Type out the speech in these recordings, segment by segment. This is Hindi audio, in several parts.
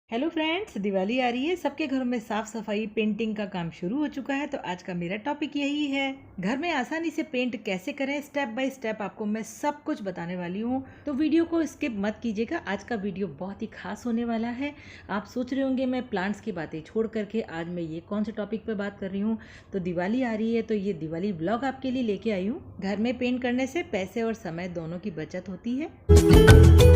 हेलो फ्रेंड्स, दिवाली आ रही है। सबके घरों में साफ सफाई पेंटिंग का काम शुरू हो चुका है। तो आज का मेरा टॉपिक यही है, घर में आसानी से पेंट कैसे करें। स्टेप बाय स्टेप आपको मैं सब कुछ बताने वाली हूँ, तो वीडियो को स्किप मत कीजिएगा। आज का वीडियो बहुत ही खास होने वाला है। आप सोच रहे होंगे मैं प्लांट्स की बातें छोड़ करके आज मैं ये कौन से टॉपिक पे बात कर रही हूँ। तो दिवाली आ रही है, तो ये दिवाली ब्लॉग आपके लिए लेके आई हूँ। घर में पेंट करने से पैसे और समय दोनों की बचत होती है।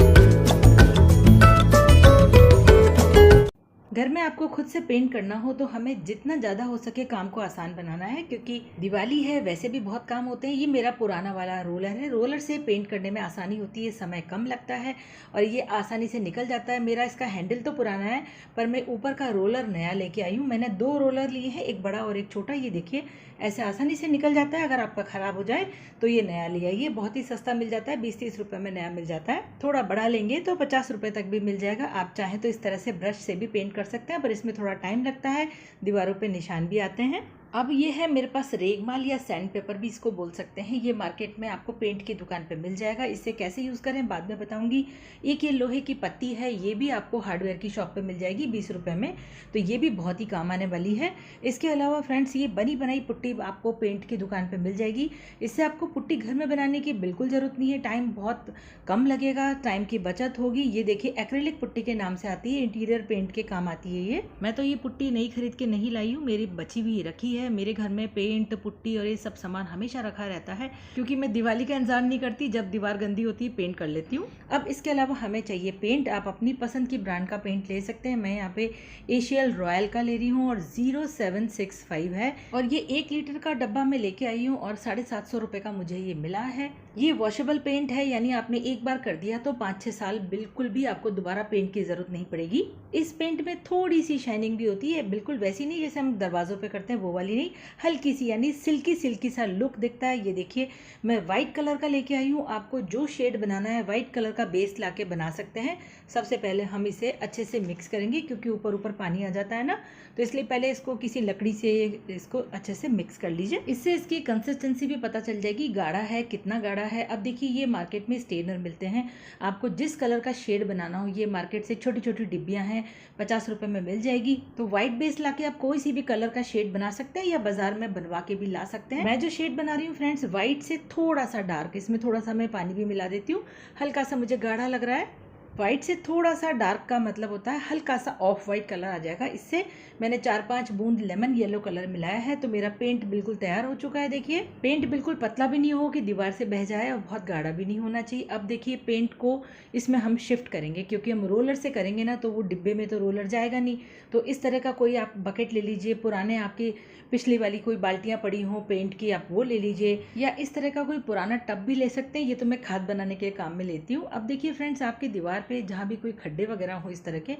घर में आपको खुद से पेंट करना हो तो हमें जितना ज़्यादा हो सके काम को आसान बनाना है, क्योंकि दिवाली है, वैसे भी बहुत काम होते हैं। ये मेरा पुराना वाला रोलर है। रोलर से पेंट करने में आसानी होती है, समय कम लगता है और ये आसानी से निकल जाता है। मेरा इसका हैंडल तो पुराना है, पर मैं ऊपर का रोलर नया लेके आई हूँ। मैंने 2 रोलर लिए हैं, एक बड़ा और एक छोटा। ये देखिए, ऐसे आसानी से निकल जाता है। अगर आपका ख़राब हो जाए तो ये नया ले आइए, बहुत ही सस्ता मिल जाता है, 20-30 रुपये में नया मिल जाता है। थोड़ा बड़ा लेंगे तो 50 रुपये तक भी मिल जाएगा। आप चाहें तो इस तरह से ब्रश से भी पेंट कर सकते हैं, पर इसमें थोड़ा टाइम लगता है, दीवारों पे निशान भी आते हैं। अब ये है मेरे पास रेगमाल या सैंड पेपर भी इसको बोल सकते हैं। ये मार्केट में आपको पेंट की दुकान पे मिल जाएगा। इसे कैसे यूज़ करें बाद में बताऊंगी। एक ये लोहे की पत्ती है, ये भी आपको हार्डवेयर की शॉप पे मिल जाएगी 20 रुपये में, तो ये भी बहुत ही काम आने वाली है। इसके अलावा फ्रेंड्स, ये बनी बनाई पुट्टी आपको पेंट की दुकान पे मिल जाएगी। इससे आपको पुट्टी घर में बनाने की बिल्कुल ज़रूरत नहीं है, टाइम बहुत कम लगेगा, टाइम की बचत होगी। ये देखिए, एक्रेलिक पुट्टी के नाम से आती है, इंटीरियर पेंट के काम आती है ये। मैं तो ये पुट्टी नई खरीद के नहीं लाई हूँ, मेरी बची हुई रखी है। मेरे घर में पेंट, पुट्टी और ये सब सामान हमेशा रखा रहता है, क्योंकि मैं दिवाली का इंतजार नहीं करती, जब दीवार गंदी होती है पेंट कर लेती हूँ। अब इसके अलावा हमें चाहिए पेंट। आप अपनी पसंद की ब्रांड का पेंट ले सकते हैं। मैं यहाँ पे एशियल रॉयल का ले रही हूँ और 0765 है, और ये 1 लीटर का डब्बा में लेके आई हूँ और 750 रुपये का मुझे ये मिला है। ये वॉशेबल पेंट है, यानी आपने एक बार कर दिया तो 5-6 साल बिल्कुल भी आपको दोबारा पेंट की जरूरत नहीं पड़ेगी। इस पेंट में थोड़ी सी शाइनिंग भी होती है, बिल्कुल वैसी नहीं जैसे हम दरवाजों पे करते हैं, वो वाली नहीं, हल्की सी, यानी सिल्की सिल्की सा लुक दिखता है। ये देखिए, मैं व्हाइट कलर का लेके आई हूँ। आपको जो शेड बनाना है व्हाइट कलर का बेस लाके बना सकते हैं। सबसे पहले हम इसे अच्छे से मिक्स करेंगे, क्योंकि ऊपर ऊपर पानी आ जाता है ना, तो इसलिए पहले इसको किसी लकड़ी से इसको अच्छे से मिक्स कर लीजिए। इससे इसकी कंसिस्टेंसी भी पता चल जाएगी, गाढ़ा है कितना गाढ़ा है। अब देखिए, ये मार्केट में स्टेनर मिलते हैं, आपको जिस कलर का शेड बनाना हो, ये मार्केट से छोटी छोटी डिब्बियां हैं, 50 रुपये में मिल जाएगी। तो व्हाइट बेस लाके आप कोई सी भी कलर का शेड बना सकते हैं, या बाजार में बनवा के भी ला सकते हैं। मैं जो शेड बना रही हूँ फ्रेंड्स, व्हाइट से थोड़ा सा डार्क, इसमें थोड़ा सा मैं पानी भी मिला देती हूँ। हल्का सा मुझे गाढ़ा लग रहा है। व्हाइट से थोड़ा सा डार्क का मतलब होता है हल्का सा ऑफ वाइट कलर आ जाएगा। इससे मैंने 4-5 बूंद लेमन येलो कलर मिलाया है, तो मेरा पेंट बिल्कुल तैयार हो चुका है। देखिए, पेंट बिल्कुल पतला भी नहीं हो कि दीवार से बह जाए, और बहुत गाढ़ा भी नहीं होना चाहिए। अब देखिए, पेंट को इसमें हम शिफ्ट करेंगे, क्योंकि हम रोलर से करेंगे ना, तो वो डिब्बे में तो रोलर जाएगा नहीं। तो इस तरह का कोई आप बकेट ले लीजिए, पुराने आपकी पिछली वाली कोई बाल्टियां पड़ी हों पेंट की, आप वो ले लीजिए, या इस तरह का कोई पुराना टब भी ले सकते हैं। ये तो मैं खाद बनाने के काम में लेती हूँ। अब देखिए फ्रेंड्स, आपकी दीवार पे जहाँ भी कोई खड्डे वगैरह हो इस तरह के,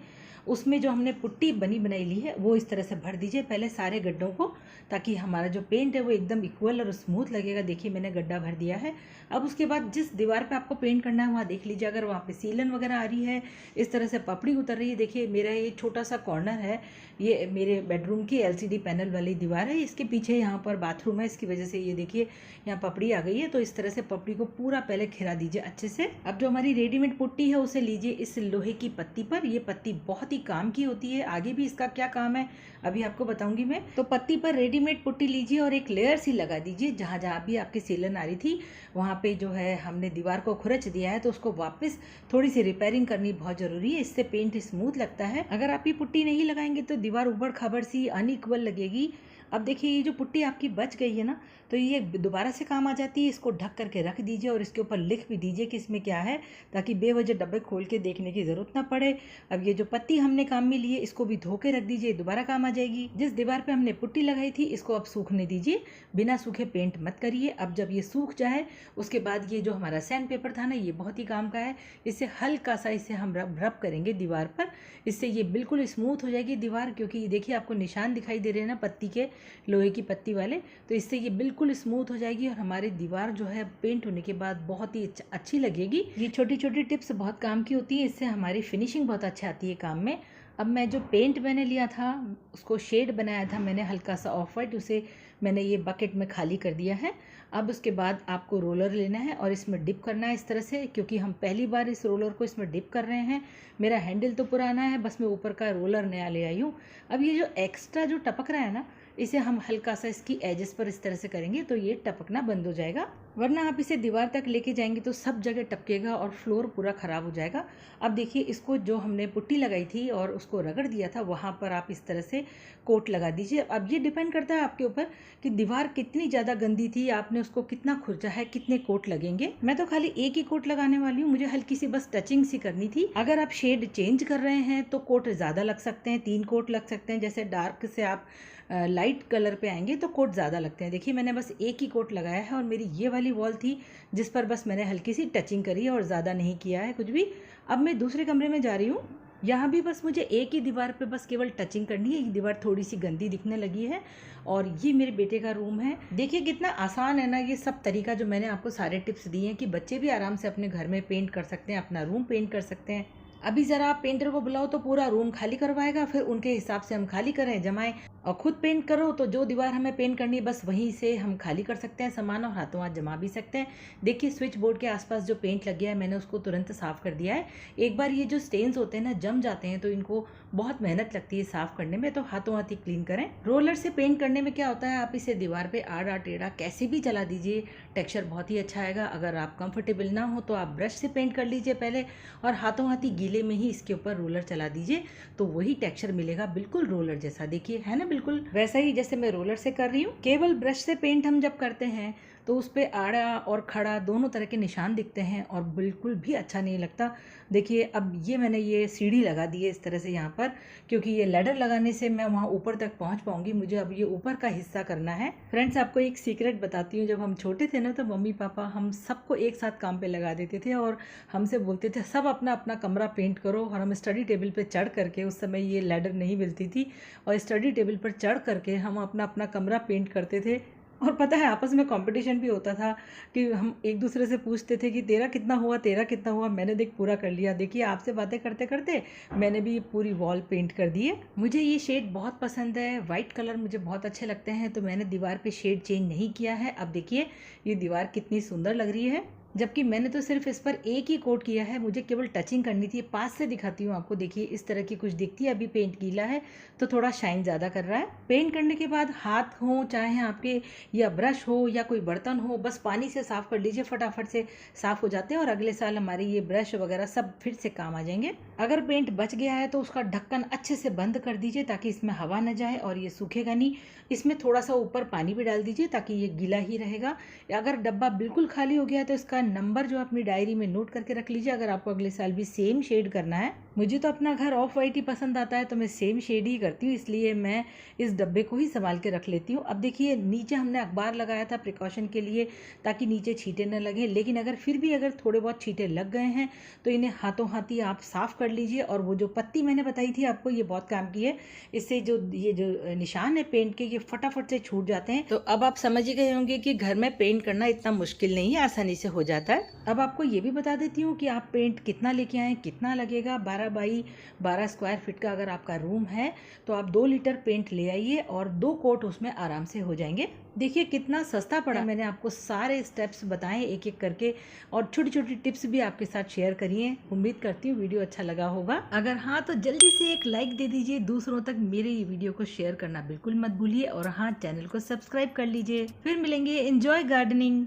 उसमें जो हमने पुट्टी बनी बनाई ली है वो इस तरह से भर दीजिए पहले सारे गड्ढों को, ताकि हमारा जो पेंट है वो एकदम इक्वल और स्मूथ लगेगा। देखिए, मैंने गड्ढा भर दिया है। अब उसके बाद जिस दीवार पे आपको पेंट करना है वहाँ देख लीजिए, अगर वहाँ पे सीलन वगैरह आ रही है, इस तरह से पपड़ी उतर रही है। देखिए, मेरा ये छोटा सा कॉर्नर है, ये मेरे बेडरूम की LCD पैनल वाली दीवार है। इसके पीछे यहाँ पर बाथरूम है, इसकी वजह से ये देखिए यहाँ पपड़ी आ गई है। तो इस तरह से पपड़ी को पूरा पहले खिरा दीजिए अच्छे से। अब जो हमारी रेडीमेड पुट्टी है उसे लीजिए इस लोहे की पत्ती पर। ये पत्ती बहुत ही काम की होती है, आगे भी इसका क्या काम है अभी आपको बताऊंगी मैं। तो पत्ती पर रेडीमेड पुट्टी लीजिए और एक लेयर सी लगा दीजिए। जहाँ जहाँ भी आपकी सीलन आ रही थी वहाँ पे जो है हमने दीवार को खुरच दिया है, तो उसको वापस थोड़ी सी रिपेयरिंग करनी बहुत जरूरी है, इससे पेंट स्मूथ लगता है। अगर आप ये पुट्टी नहीं लगाएंगे तो दीवार उबड़ खाबड़ सी अनइक्वल लगेगी। अब देखिए, ये जो पुट्टी आपकी बच गई है ना, तो ये दोबारा से काम आ जाती है। इसको ढक करके रख दीजिए और इसके ऊपर लिख भी दीजिए कि इसमें क्या है, ताकि बेवजह डब्बे खोल के देखने की ज़रूरत ना पड़े। अब ये जो पत्ती हमने काम में ली है, इसको भी धो के रख दीजिए, दोबारा काम आ जाएगी। जिस दीवार पे हमने पुट्टी लगाई थी इसको अब सूखने दीजिए, बिना सूखे पेंट मत करिए। अब जब ये सूख जाए उसके बाद ये जो हमारा सैंड पेपर था ना, ये बहुत ही काम का है। इससे हल्का सा इसे हम रब करेंगे दीवार पर, इससे ये बिल्कुल स्मूथ हो जाएगी दीवार। क्योंकि देखिए, आपको निशान दिखाई दे रहे हैं ना पत्ती के, लोहे की पत्ती वाले, तो इससे ये बिल्कुल स्मूथ हो जाएगी और हमारी दीवार जो है पेंट होने के बाद बहुत ही अच्छी लगेगी। ये छोटी छोटी टिप्स बहुत काम की होती है, इससे हमारी फिनिशिंग बहुत अच्छी आती है काम में। अब मैं जो पेंट मैंने लिया था, उसको शेड बनाया था मैंने हल्का सा ऑफ वाइट, उसे मैंने ये बकेट में खाली कर दिया है। अब उसके बाद आपको रोलर लेना है और इसमें डिप करना है इस तरह से, क्योंकि हम पहली बार इस रोलर को इसमें डिप कर रहे हैं। मेरा हैंडल तो पुराना है, बस मैं ऊपर का रोलर नया ले आई हूँ। अब ये जो एक्स्ट्रा जो टपक रहा है ना, इसे हम हल्का सा इसकी एजेस पर इस तरह से करेंगे तो ये टपकना बंद हो जाएगा, वरना आप इसे दीवार तक लेके जाएंगे तो सब जगह टपकेगा और फ्लोर पूरा ख़राब हो जाएगा। अब देखिए, इसको जो हमने पुट्टी लगाई थी और उसको रगड़ दिया था, वहाँ पर आप इस तरह से कोट लगा दीजिए। अब ये डिपेंड करता है आपके ऊपर कि दीवार कितनी ज़्यादा गंदी थी, आपने उसको कितना खुरचा है, कितने कोट लगेंगे। मैं तो खाली एक ही कोट लगाने वाली हूँ, मुझे हल्की सी बस टचिंग सी करनी थी। अगर आप शेड चेंज कर रहे हैं तो कोट ज़्यादा लग सकते हैं, 3 कोट लग सकते हैं। जैसे डार्क से आप लाइट कलर पे आएंगे तो कोट ज़्यादा लगते हैं। देखिए, मैंने बस एक ही कोट लगाया है और मेरी ये वाली वॉल थी जिस पर बस मैंने हल्की सी टचिंग करी है और ज़्यादा नहीं किया है कुछ भी। अब मैं दूसरे कमरे में जा रही हूँ। यहाँ भी बस मुझे एक ही दीवार पे बस केवल टचिंग करनी है। ये दीवार थोड़ी सी गंदी दिखने लगी है और ये मेरे बेटे का रूम है। देखिए कितना आसान है ना ये सब तरीका, जो मैंने आपको सारे टिप्स दिए हैं कि बच्चे भी आराम से अपने घर में पेंट कर सकते हैं, अपना रूम पेंट कर सकते हैं। अभी ज़रा आप पेंटर को बुलाओ तो पूरा रूम खाली करवाएगा, फिर उनके हिसाब से हम खाली करें जमाएं। और खुद पेंट करो तो जो दीवार हमें पेंट करनी है बस वहीं से हम खाली कर सकते हैं सामान और हाथों हाथ जमा भी सकते हैं। देखिए, स्विच बोर्ड के आसपास जो पेंट लग गया है मैंने उसको तुरंत साफ़ कर दिया है। एक बार ये जो स्टेन्स होते हैं ना जम जाते हैं तो इनको बहुत मेहनत लगती है साफ़ करने में, तो हाथों हाथ ही क्लीन करें। रोलर से पेंट करने में क्या होता है, आप इसे दीवार पे आड़ा टेढ़ा कैसे भी चला दीजिए, टेक्सचर बहुत ही अच्छा आएगा। अगर आप कंफर्टेबल ना हो तो आप ब्रश से पेंट कर लीजिए पहले और हाथों हाथ ही गीले में ही इसके ऊपर रोलर चला दीजिए, तो वही टेक्सचर मिलेगा बिल्कुल रोलर जैसा। देखिए है ना, बिल्कुल वैसा ही जैसे मैं रोलर से कर रही हूँ। केवल ब्रश से पेंट हम जब करते हैं तो उस पर आड़ा और खड़ा दोनों तरह के निशान दिखते हैं और बिल्कुल भी अच्छा नहीं लगता। देखिए, अब ये मैंने ये सीढ़ी लगा दी है इस तरह से यहाँ पर, क्योंकि ये लैडर लगाने से मैं वहाँ ऊपर तक पहुँच पाऊँगी। मुझे अब ये ऊपर का हिस्सा करना है। फ्रेंड्स, आपको एक सीक्रेट बताती हूँ। जब हम छोटे थे ना तो मम्मी पापा हम सबको एक साथ काम पे लगा देते थे और हमसे बोलते थे सब अपना अपना कमरा पेंट करो, और हम स्टडी टेबल पे चढ़ करके, उस समय ये लैडर नहीं मिलती थी, और स्टडी टेबल पर चढ़ करके हम अपना अपना कमरा पेंट करते थे। और पता है, आपस में कंपटीशन भी होता था कि हम एक दूसरे से पूछते थे कि तेरा कितना हुआ, तेरा कितना हुआ। मैंने देख पूरा कर लिया। देखिए, आपसे बातें करते करते मैंने भी पूरी वॉल पेंट कर दी है। मुझे ये शेड बहुत पसंद है, वाइट कलर मुझे बहुत अच्छे लगते हैं, तो मैंने दीवार पे शेड चेंज नहीं किया है। अब देखिए ये दीवार कितनी सुंदर लग रही है, जबकि मैंने तो सिर्फ इस पर एक ही कोट किया है। मुझे केवल टचिंग करनी थी। पास से दिखाती हूँ आपको। देखिए, इस तरह की कुछ दिखती है। अभी पेंट गीला है तो थोड़ा शाइन ज़्यादा कर रहा है। पेंट करने के बाद हाथ हो चाहे आपके या ब्रश हो या कोई बर्तन हो, बस पानी से साफ़ कर लीजिए, फटाफट से साफ़ हो जाते हैं और अगले साल हमारे ये ब्रश वगैरह सब फिर से काम आ जाएंगे। अगर पेंट बच गया है तो उसका ढक्कन अच्छे से बंद कर दीजिए ताकि इसमें हवा न जाए और ये सूखेगा नहीं। इसमें थोड़ा सा ऊपर पानी भी डाल दीजिए ताकि ये गीला ही रहेगा। अगर डब्बा बिल्कुल खाली हो गया तो इसका नंबर जो अपनी डायरी में नोट करके रख लीजिए, अगर आपको अगले साल भी सेम शेड करना है। मुझे तो अपना घर ऑफ वाइट ही पसंद आता है तो मैं सेम शेड ही करती हूँ, इसलिए मैं इस डब्बे को ही संभाल के रख लेती हूँ। अब देखिए, नीचे हमने अखबार लगाया था प्रिकॉशन के लिए ताकि नीचे छींटे न लगे, लेकिन अगर फिर भी अगर थोड़े बहुत छींटे लग गए हैं तो इन्हें हाथों हाथ ही आप साफ़ कर लीजिए। और वो जो पत्ती मैंने बताई थी आपको, ये बहुत काम की है। इससे जो ये जो निशान है पेंट के, ये फटाफट से छूट जाते हैं। तो अब आप समझ ही गए होंगे कि घर में पेंट करना इतना मुश्किल नहीं है, आसानी से हो जाता है। अब आपको ये भी बता देती हूँ कि आप पेंट कितना लेके आएँ, कितना लगेगा। 12 बाई 12 स्क्वायर फीट का अगर आपका रूम है तो आप 2 लीटर पेंट ले आइए और 2 कोट उसमें आराम से हो जाएंगे। देखिए कितना सस्ता पड़ा। मैंने आपको सारे स्टेप्स बताए एक एक करके और छोटी छोटी टिप्स भी आपके साथ शेयर करी हैं। उम्मीद करती हूँ वीडियो अच्छा लगा होगा। अगर हाँ तो जल्दी से एक लाइक दे दीजिए। दूसरों तक मेरे ये वीडियो को शेयर करना बिल्कुल मत भूलिए और हाँ, चैनल को सब्सक्राइब कर लीजिए। फिर मिलेंगे। Enjoy gardening.